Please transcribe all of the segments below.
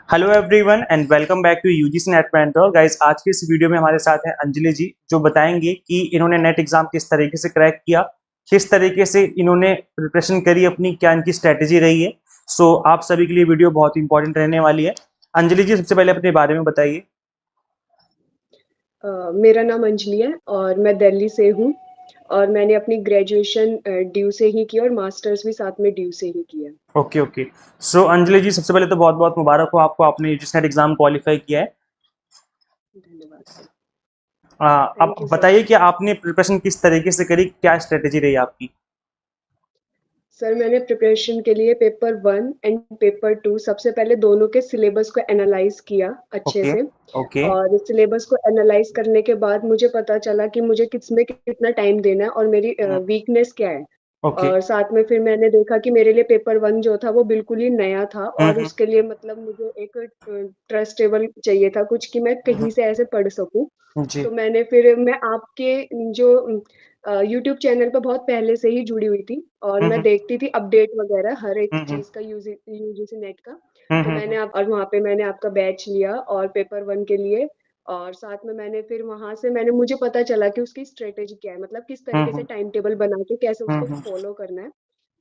Hello everyone and welcome back to UGC NET mentor guys. आज की इस video में हमारे साथ हैं अंजलि जी, जो बताएंगे कि इन्होंने नेट एग्जाम किस तरीके से क्रैक किया, किस तरीके से इन्होंने प्रिपरेशन करी, अपनी क्या इनकी स्ट्रेटेजी रही है। सो आप सभी के लिए वीडियो बहुत इंपॉर्टेंट रहने वाली है। अंजलि जी, सबसे पहले अपने बारे में बताइए। मेरा नाम अंजलि है और मैं दिल्ली से हूँ। और मैंने अपनी ग्रेजुएशन ड्यू से ही की और मास्टर्स भी साथ में ड्यू से ही किया। Okay okay. So Anjali ji, सबसे पहले तो बहुत बहुत मुबारक हो आपको, आपने यूजीसी नेट एग्जाम क्वालिफाई किया है। धन्यवाद सर। अब थैंक यू सर। बताइए कि आपने प्रिपरेशन किस तरीके से करी, क्या स्ट्रेटेजी रही आपकी। सर मैंने प्रिपरेशन के लिए पेपर 1 एंड पेपर 2 सबसे पहले दोनों के सिलेबस को एनालाइज किया अच्छे ओके से। ओके। और सिलेबस को एनालाइज करने के बाद मुझे पता चला कि मुझे किसमें कितना टाइम देना है और मेरी वीकनेस क्या है। ओके। और साथ में फिर मैंने देखा कि मेरे लिए पेपर 1 जो था वो बिल्कुल ही नया था और हम्म। उसके लिए मतलब मुझे एक ट्रस्टेबल चाहिए था कुछ कि मैं कहीं से ऐसे पढ़ सकूं। जी। तो मैं आपके जो यूट्यूब चैनल पे बहुत पहले से ही जुड़ी हुई थी और मैं हम्म देखती थी अपडेट वगैरह हर एक हम्म चीज़ का यूजीसी नेट का। तो हम्म। और वहाँ पे मैंने आपका बैच लिया और पेपर 1 के लिए। और साथ में मैंने फिर वहाँ से मुझे पता चला कि उसकी स्ट्रेटेजी क्या है, मतलब किस तरीके से हम्म टाइम टेबल बना के कैसे उसको हम्म फॉलो करना है।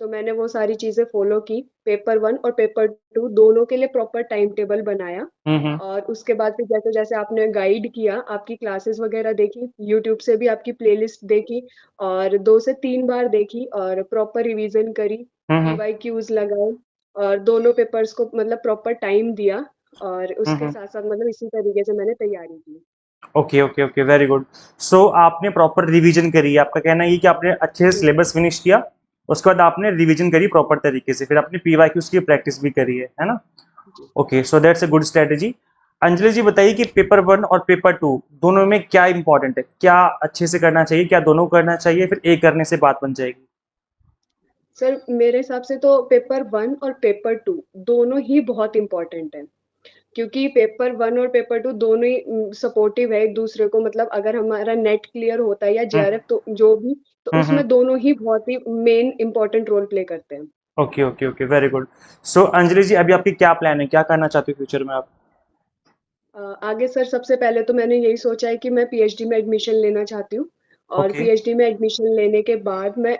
तो मैंने वो सारी चीज़ें फॉलो की। पेपर 1 और पेपर 2 दोनों के लिए प्रॉपर टाइम टेबल बनाया। हम्म और उसके बाद फिर जैसे-जैसे आपने गाइड किया, आपकी क्लासेस वगैरह देखी, यूट्यूब से भी आपकी प्लेलिस्ट देखी और 2 से 3 बार देखी और प्रॉपर रिवीजन करी, हम्म पीवाईक्यूज़ लगाए और दोनों पेपर्स को मतलब प्रॉपर टाइम दिया और उसके हम्म। साथ-साथ मतलब इसी तरीके से मैंने तैयारी की। Okay okay okay, very good. So आपने प्रॉपर रिवीजन करी, आपका कहना है ये कि आपने अच्छे से जी, सिलेबस फिनिश किया, उसके बाद आपने रिवीजन करी प्रॉपर तरीके से, फिर आपने पीवाईक्यूज की प्रैक्टिस भी करी है ना। जी। Okay, so that's a good strategy. Anjali ji बताइए कि पेपर 1 और पेपर 2 दोनों में क्या इंपॉर्टेंट है, क्या अच्छे से करना चाहिए, क्या दोनों करना चाहिए, फिर एक करने से बात बन जाएगी। सर मेरे हिसाब से तो पेपर 1 और पेपर 2 दोनों ही बहुत इम्पोर्टेंट हैं। क्योंकि पेपर 1 और पेपर 2 दोनों ही सपोर्टिव है एक-दूसरे को, मतलब अगर हमारा नेट क्लियर होता है या हम्म जेआरएफ तो जो भी, तो हम्म। उसमें दोनों ही बहुत ही मेन इम्पोर्टेंट रोल प्ले करते हैं। Okay okay okay, very good. So Anjali ji, अभी आपकी क्या प्लान है, क्या करना चाहते हो फ्यूचर में आप। आगे सर सबसे पहले तो मैंने यही सोचा है कि मैं पीएचडी में एडमिशन लेना चाहती हूँ और ओके पीएचडी में एडमिशन लेने के बाद मैं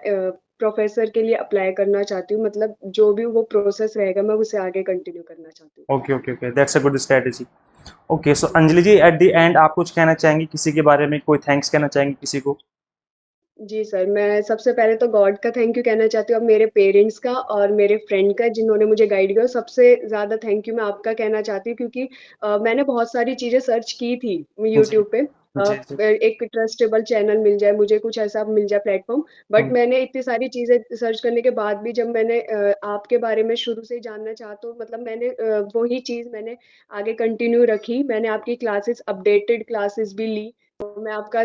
प्रोफ़ेसर के लिए अप्लाई करना चाहती हूँ, मतलब जो भी वो प्रोसेस रहेगा मैं उसे आगे कंटिन्यू करना चाहती हूँ। Okay okay okay, that's a good strategy. Okay, so जी। Anjali ji, at the end आप कुछ कहना चाहेंगे किसी के बारे में, कोई थैंक्स कहना चाहेंगे किसी को। जी सर, मैं सबसे पहले तो गॉड का थैंक यू कहना चाहती हूँ, अब मेरे पेरेंट्स का और मेरे फ्रेंड का जिन्होंने मुझे गाइड किया, और सबसे ज़्यादा थैंक यू मैं आपका कहना चाहती हूँ क्योंकि मैंने बहुत सारी चीज़ें सर्च की थी जी यूट्यूब पे। जी जी। एक ट्रस्टेबल चैनल मिल जाए, मुझे कुछ ऐसा मिल जाए प्लेटफ़ॉर्म, बट हम्म मैंने इतनी सारी चीज़ें सर्च करने के बाद भी जब मैंने आपके बारे में शुरू से ही जानना चाहा तो मतलब मैंने वही चीज़ मैंने आगे कंटिन्यू रखी। मैंने आपकी क्लासेस अपडेटेड क्लासेस भी ली। तो मैं आपका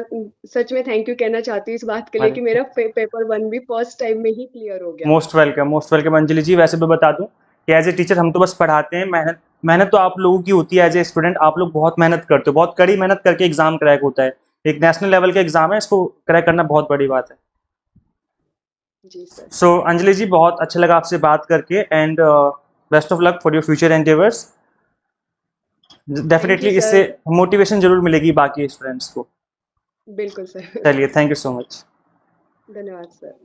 सच में थैंक यू कहना चाहती हूँ इस बात के लिए कि मेरा पेपर 1 भी फर्स्ट टाइम में ही क्लियर हो गया। Most welcome, most welcome Anjali ji. वैसे भी बता दूं कि एज ए टीचर हम तो बस पढ़ाते हैं, मेहनत मेहनत तो आप लोगों की होती है। एज ए स्टूडेंट आप लोग बहुत मेहनत करते हो, बहुत कड़ी मेहनत करके एग्जाम क्रैक होता है। एक नेशनल लेवल का एग्जाम है, इसको क्रैक करना बहुत बड़ी बात है। जी सर। सो अंजलि जी, बहुत अच्छा लगा आपसे बात करके and best of luck for your future endeavours. Thank definitely you इससे सर। मोटिवेशन जरूर मिलेगी बाकी स्टूडेंट्स को। बिल्कुल सर। चलिए, थैंक यू सो मच। धन्यवाद सर।